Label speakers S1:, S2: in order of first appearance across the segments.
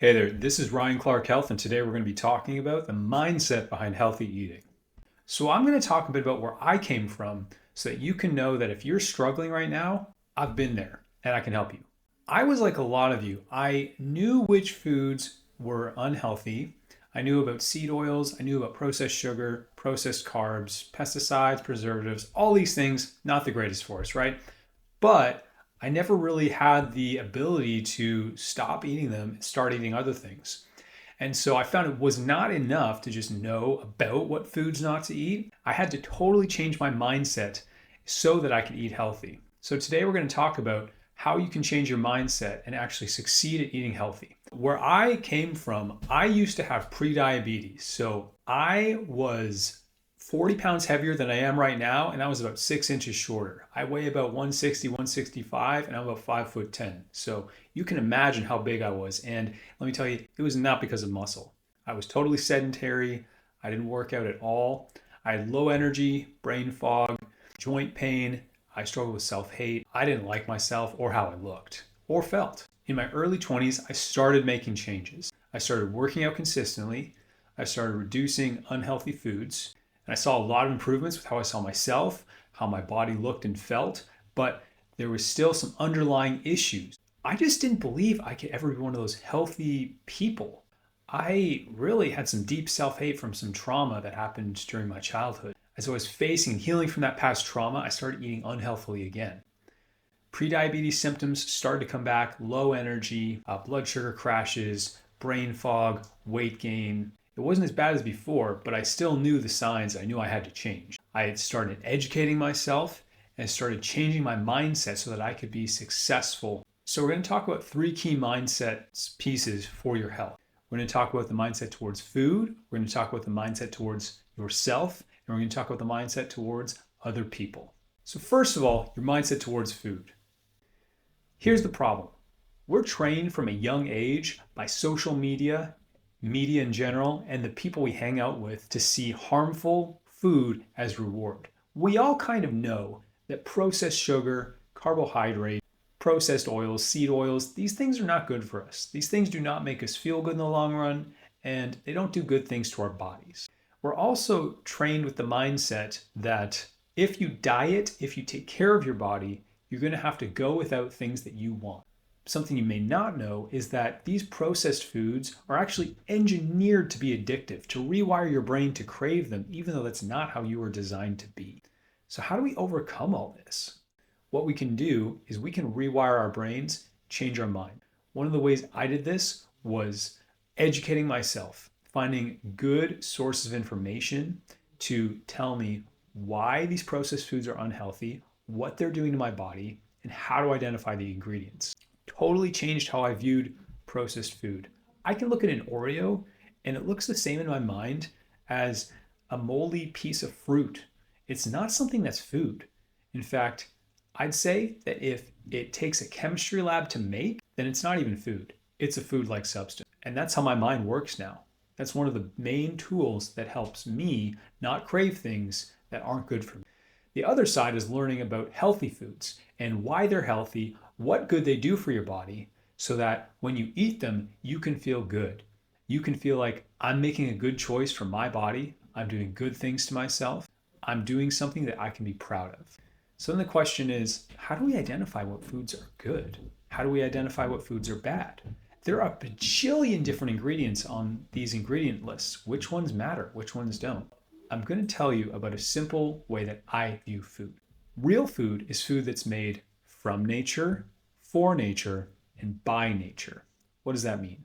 S1: Hey there, this is Ryan Clark Health, and today we're going to be talking about the mindset behind healthy eating. So, I'm going to talk a bit about where I came from so that you can know that if you're struggling right now, I've been there and I can help you. I was like a lot of you, I knew which foods were unhealthy. I knew about seed oils, I knew about processed sugar, processed carbs, pesticides, preservatives, all these things, not the greatest for us, right? But I never really had the ability to stop eating them and start eating other things. And so I found it was not enough to just know about what foods not to eat. I had to totally change my mindset so that I could eat healthy. So today we're going to talk about how you can change your mindset and actually succeed at eating healthy. Where I came from, I used to have prediabetes. So I was 40 pounds heavier than I am right now, and I was about 6 inches shorter. I weigh about 160, 165, and I'm about 5'10". So you can imagine how big I was. And let me tell you, it was not because of muscle. I was totally sedentary. I didn't work out at all. I had low energy, brain fog, joint pain. I struggled with self-hate. I didn't like myself or how I looked or felt. In my early 20s, I started making changes. I started working out consistently. I started reducing unhealthy foods. And I saw a lot of improvements with how I saw myself, how my body looked and felt, but there was still some underlying issues. I just didn't believe I could ever be one of those healthy people. I really had some deep self-hate from some trauma that happened during my childhood. As I was facing and healing from that past trauma, I started eating unhealthily again. Prediabetes symptoms started to come back, low energy, blood sugar crashes, brain fog, weight gain. It wasn't as bad as before, but I still knew the signs. I knew I had to change. I had started educating myself and started changing my mindset so that I could be successful. So we're going to talk about three key mindset pieces for your health. We're going to talk about the mindset towards food. We're going to talk about the mindset towards yourself. And we're going to talk about the mindset towards other people. So first of all, your mindset towards food. Here's the problem. We're trained from a young age by social media in general, and the people we hang out with to see harmful food as reward. We all kind of know that processed sugar, carbohydrate, processed oils, seed oils, these things are not good for us. These things do not make us feel good in the long run, and they don't do good things to our bodies. We're also trained with the mindset that if you diet, if you take care of your body, you're going to have to go without things that you want. Something you may not know is that these processed foods are actually engineered to be addictive, to rewire your brain to crave them, even though that's not how you were designed to be. So how do we overcome all this? What we can do is we can rewire our brains, change our mind. One of the ways I did this was educating myself, finding good sources of information to tell me why these processed foods are unhealthy, what they're doing to my body, and how to identify the ingredients. Totally changed how I viewed processed food. I can look at an Oreo and it looks the same in my mind as a moldy piece of fruit. It's not something that's food. In fact, I'd say that if it takes a chemistry lab to make, then it's not even food. It's a food-like substance. And that's how my mind works now. That's one of the main tools that helps me not crave things that aren't good for me. The other side is learning about healthy foods and why they're healthy, what good they do for your body, so that when you eat them, you can feel good. You can feel like I'm making a good choice for my body. I'm doing good things to myself. I'm doing something that I can be proud of. So then the question is, how do we identify what foods are good? How do we identify what foods are bad? There are a bajillion different ingredients on these ingredient lists. Which ones matter? Which ones don't? I'm going to tell you about a simple way that I view food. Real food is food that's made from nature, for nature, and by nature. What does that mean?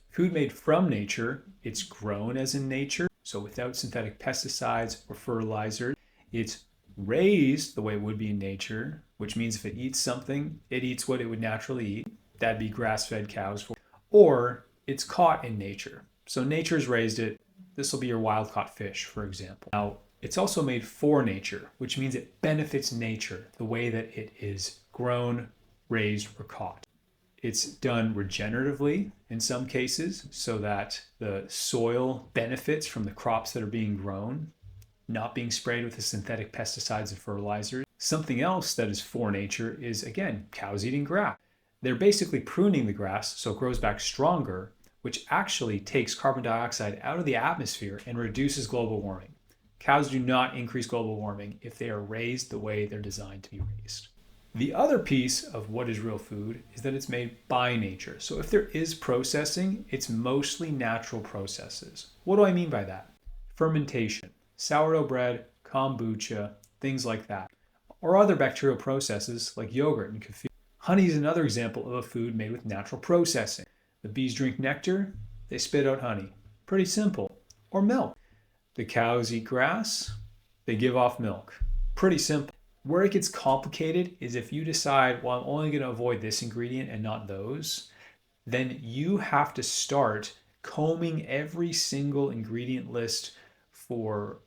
S1: Food made from nature, it's grown as in nature, so without synthetic pesticides or fertilizers. It's raised the way it would be in nature, which means if it eats something, it eats what it would naturally eat. That'd be grass-fed cows. Or it's caught in nature. So nature's raised it. This will be your wild-caught fish, for example. Now, it's also made for nature, which means it benefits nature the way that it is grown, raised, or caught. It's done regeneratively in some cases so that the soil benefits from the crops that are being grown, not being sprayed with the synthetic pesticides and fertilizers. Something else that is for nature is, again, cows eating grass. They're basically pruning the grass so it grows back stronger, which actually takes carbon dioxide out of the atmosphere and reduces global warming. Cows do not increase global warming if they are raised the way they're designed to be raised. The other piece of what is real food is that it's made by nature. So if there is processing, it's mostly natural processes. What do I mean by that? Fermentation, sourdough bread, kombucha, things like that. Or other bacterial processes like yogurt and kefir. Honey is another example of a food made with natural processing. The bees drink nectar, they spit out honey. Pretty simple. Or milk. The cows eat grass, they give off milk. Pretty simple. Where it gets complicated is if you decide, well, I'm only going to avoid this ingredient and not those, then you have to start combing every single ingredient list for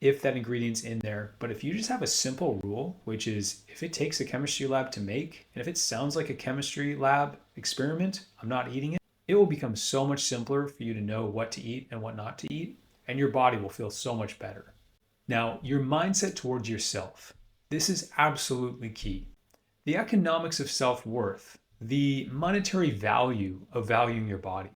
S1: if that ingredient's in there. But if you just have a simple rule, which is if it takes a chemistry lab to make, and if it sounds like a chemistry lab experiment, I'm not eating it, it will become so much simpler for you to know what to eat and what not to eat, and your body will feel so much better. Now, your mindset towards yourself. This is absolutely key. The economics of self-worth, the monetary value of valuing your body.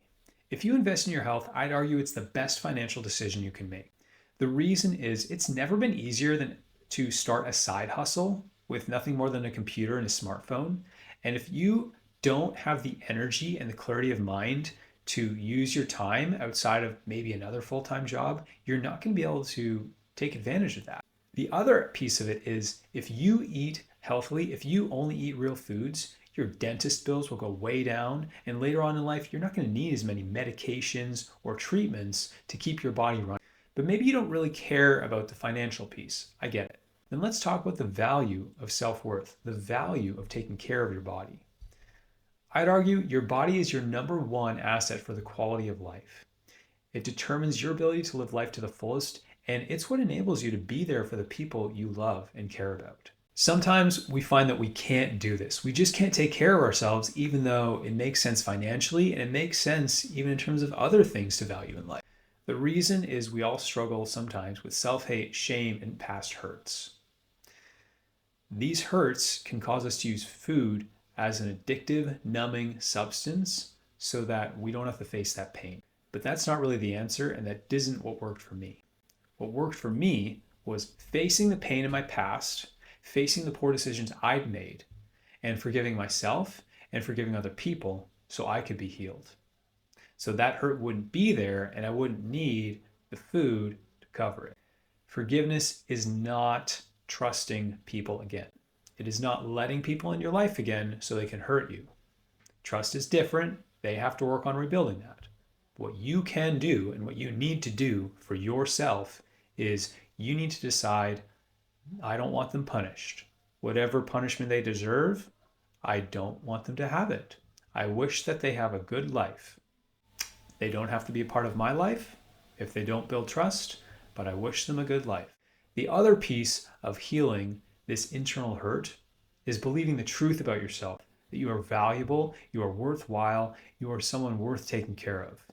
S1: If you invest in your health, I'd argue it's the best financial decision you can make. The reason is it's never been easier than to start a side hustle with nothing more than a computer and a smartphone. And if you don't have the energy and the clarity of mind to use your time outside of maybe another full-time job, you're not going to be able to take advantage of that. The other piece of it is if you eat healthily, if you only eat real foods, your dentist bills will go way down, and later on in life, you're not going to need as many medications or treatments to keep your body running. But maybe you don't really care about the financial piece. I get it. Then let's talk about the value of self-worth, the value of taking care of your body. I'd argue your body is your number one asset for the quality of life. It determines your ability to live life to the fullest, and it's what enables you to be there for the people you love and care about. Sometimes we find that we can't do this. We just can't take care of ourselves, even though it makes sense financially, and it makes sense even in terms of other things to value in life. The reason is we all struggle sometimes with self-hate, shame, and past hurts. These hurts can cause us to use food as an addictive, numbing substance so that we don't have to face that pain. But that's not really the answer, and that isn't what worked for me. What worked for me was facing the pain in my past, facing the poor decisions I'd made, and forgiving myself and forgiving other people so I could be healed. So that hurt wouldn't be there, and I wouldn't need the food to cover it. Forgiveness is not trusting people again. It is not letting people in your life again so they can hurt you. Trust is different. They have to work on rebuilding that. What you can do and what you need to do for yourself is you need to decide, I don't want them punished. Whatever punishment they deserve, I don't want them to have it. I wish that they have a good life. They don't have to be a part of my life if they don't build trust, but I wish them a good life. The other piece of healing this internal hurt is believing the truth about yourself, that you are valuable, you are worthwhile, you are someone worth taking care of.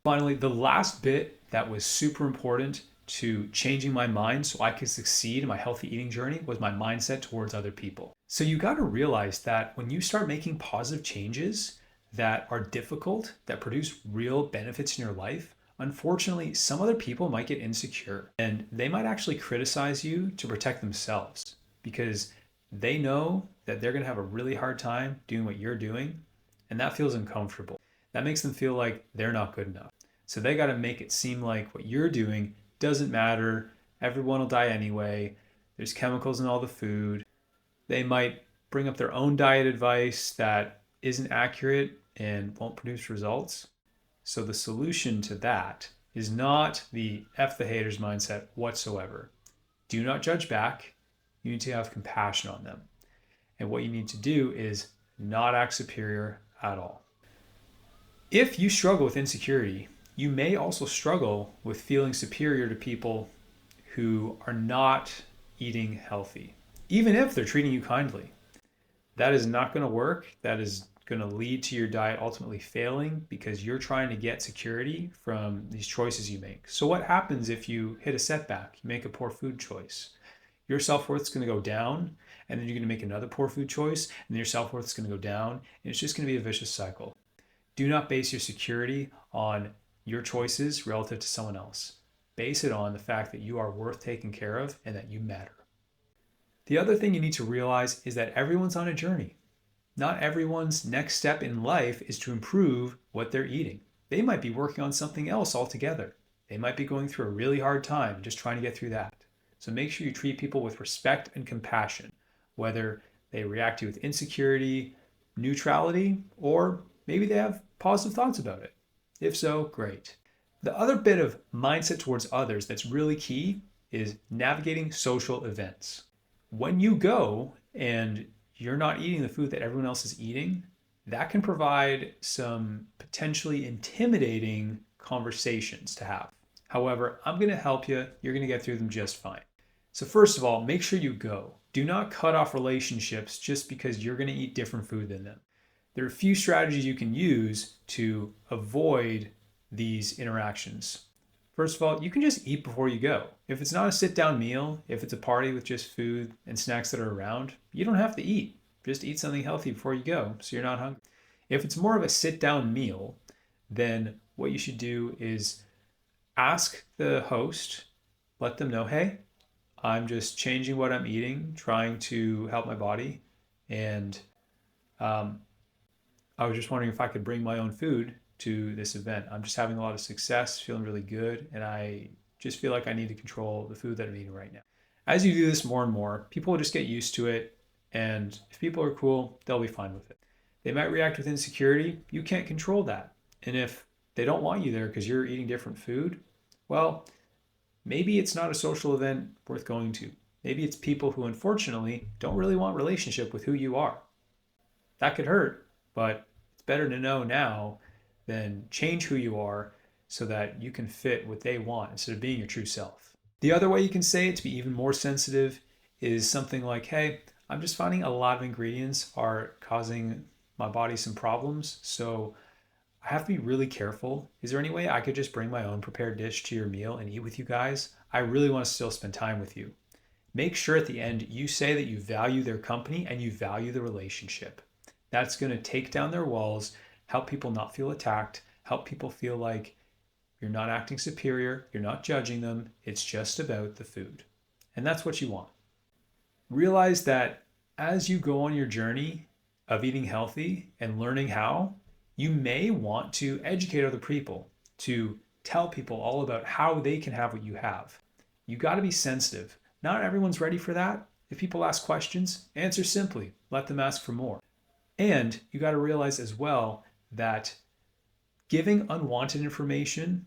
S1: Finally, the last bit that was super important to changing my mind so I could succeed in my healthy eating journey was my mindset towards other people. So you got to realize that when you start making positive changes that are difficult, that produce real benefits in your life, unfortunately, some other people might get insecure and they might actually criticize you to protect themselves because they know that they're going to have a really hard time doing what you're doing, and that feels uncomfortable. That makes them feel like they're not good enough. So they got to make it seem like what you're doing doesn't matter. Everyone will die anyway. There's chemicals in all the food. They might bring up their own diet advice that isn't accurate and won't produce results. So the solution to that is not the F the haters mindset whatsoever. Do not judge back. You need to have compassion on them. And what you need to do is not act superior at all. If you struggle with insecurity, you may also struggle with feeling superior to people who are not eating healthy, even if they're treating you kindly. That is not going to work. That is going to lead to your diet ultimately failing because you're trying to get security from these choices you make. So what happens if you hit a setback, you make a poor food choice? Your self-worth is going to go down, and then you're going to make another poor food choice, and then your self-worth is going to go down, and it's just going to be a vicious cycle. Do not base your security on your choices relative to someone else. Base it on the fact that you are worth taking care of and that you matter. The other thing you need to realize is that everyone's on a journey. Not everyone's next step in life is to improve what they're eating. They might be working on something else altogether. They might be going through a really hard time just trying to get through that. So make sure you treat people with respect and compassion, whether they react to you with insecurity, neutrality, or maybe they have positive thoughts about it. If so, great. The other bit of mindset towards others that's really key is navigating social events. When you go and you're not eating the food that everyone else is eating, that can provide some potentially intimidating conversations to have. However, I'm going to help you. You're going to get through them just fine. So first of all, make sure you go. Do not cut off relationships just because you're going to eat different food than them. There are a few strategies you can use to avoid these interactions. First of all, you can just eat before you go. If it's not a sit-down meal, if it's a party with just food and snacks that are around, you don't have to eat. Just eat something healthy before you go so you're not hungry. If it's more of a sit-down meal, then what you should do is ask the host, let them know, hey, I'm just changing what I'm eating, trying to help my body, and I was just wondering if I could bring my own food to this event. I'm just having a lot of success, feeling really good, and I just feel like I need to control the food that I'm eating right now. As you do this more and more, people will just get used to it, and if people are cool, they'll be fine with it. They might react with insecurity. You can't control that. And if they don't want you there because you're eating different food, well, maybe it's not a social event worth going to. Maybe it's people who unfortunately don't really want relationship with who you are. That could hurt, but it's better to know now than change who you are so that you can fit what they want instead of being your true self. The other way you can say it to be even more sensitive is something like, hey, I'm just finding a lot of ingredients are causing my body some problems, so I have to be really careful. Is there any way I could just bring my own prepared dish to your meal and eat with you guys? I really want to still spend time with you. Make sure at the end you say that you value their company and you value the relationship. That's going to take down their walls, help people not feel attacked, help people feel like you're not acting superior, you're not judging them, it's just about the food. And that's what you want. Realize that as you go on your journey of eating healthy and learning how, you may want to educate other people, to tell people all about how they can have what you have. You got to be sensitive. Not everyone's ready for that. If people ask questions, answer simply. Let them ask for more. And you got to realize as well that giving unwanted information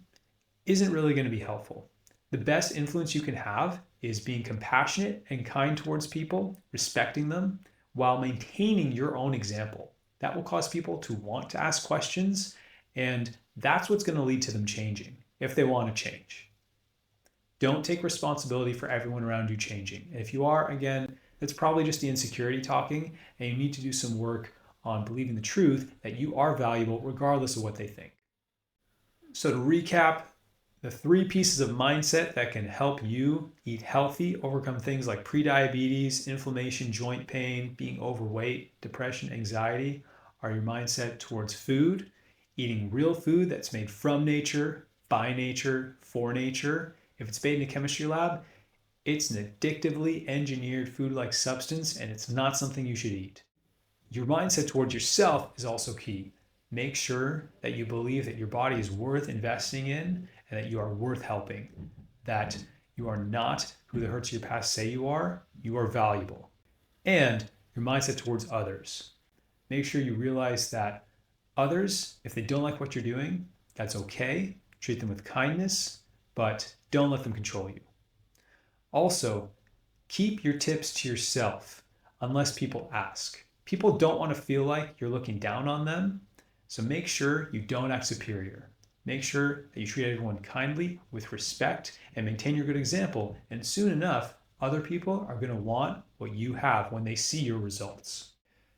S1: isn't really going to be helpful. The best influence you can have is being compassionate and kind towards people, respecting them, while maintaining your own example. That will cause people to want to ask questions, and that's what's going to lead to them changing if they want to change. Don't take responsibility for everyone around you changing. And if you are, again, that's probably just the insecurity talking, and you need to do some work on believing the truth that you are valuable regardless of what they think. So to recap, the 3 pieces of mindset that can help you eat healthy, overcome things like prediabetes, inflammation, joint pain, being overweight, depression, anxiety, are your mindset towards food, eating real food that's made from nature, by nature, for nature. If it's made in a chemistry lab, it's an addictively engineered food-like substance, and it's not something you should eat. Your mindset towards yourself is also key. Make sure that you believe that your body is worth investing in and that you are worth helping, that you are not who the hurts of your past say you are valuable. And your mindset towards others. Make sure you realize that others, if they don't like what you're doing, that's okay. Treat them with kindness, but don't let them control you. Also, keep your tips to yourself unless people ask. People don't want to feel like you're looking down on them, so make sure you don't act superior. Make sure that you treat everyone kindly, with respect, and maintain your good example, and soon enough, other people are going to want what you have when they see your results.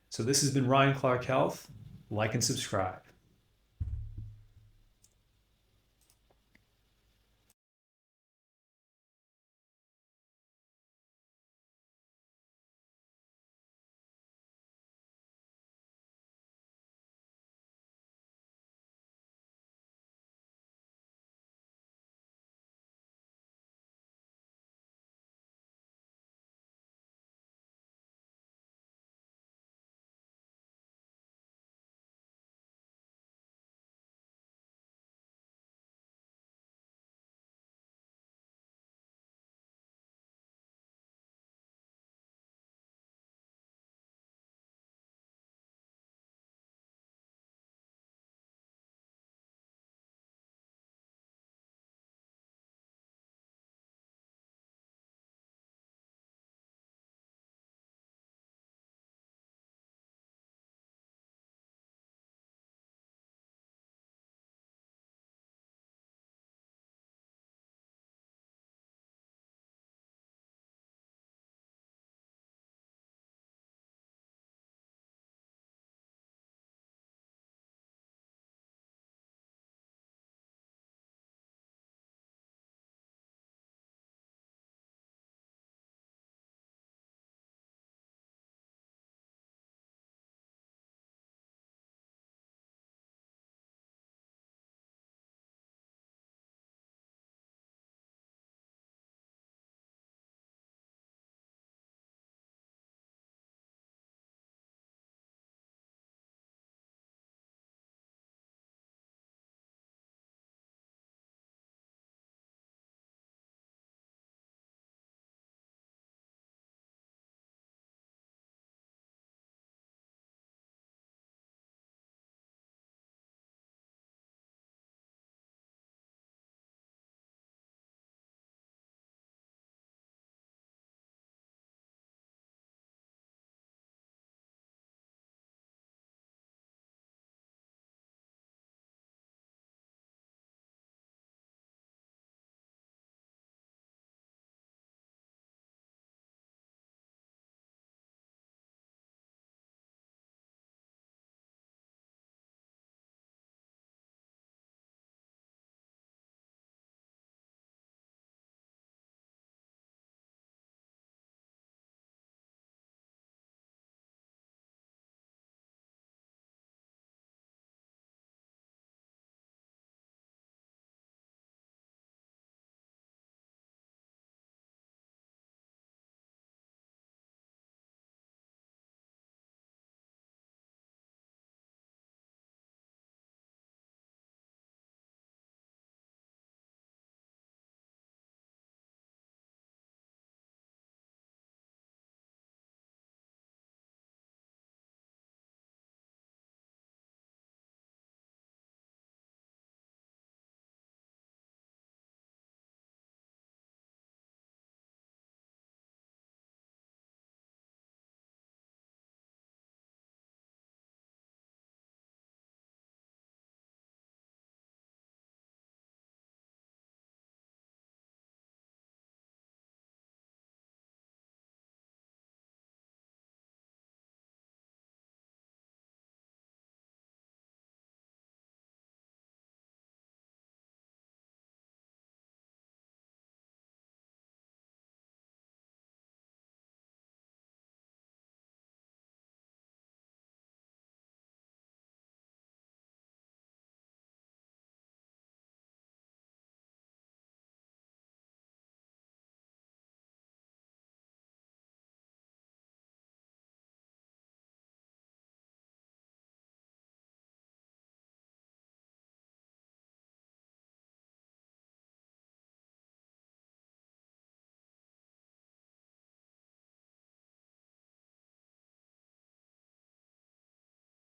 S1: So this has been Ryan Clark Health. Like and subscribe.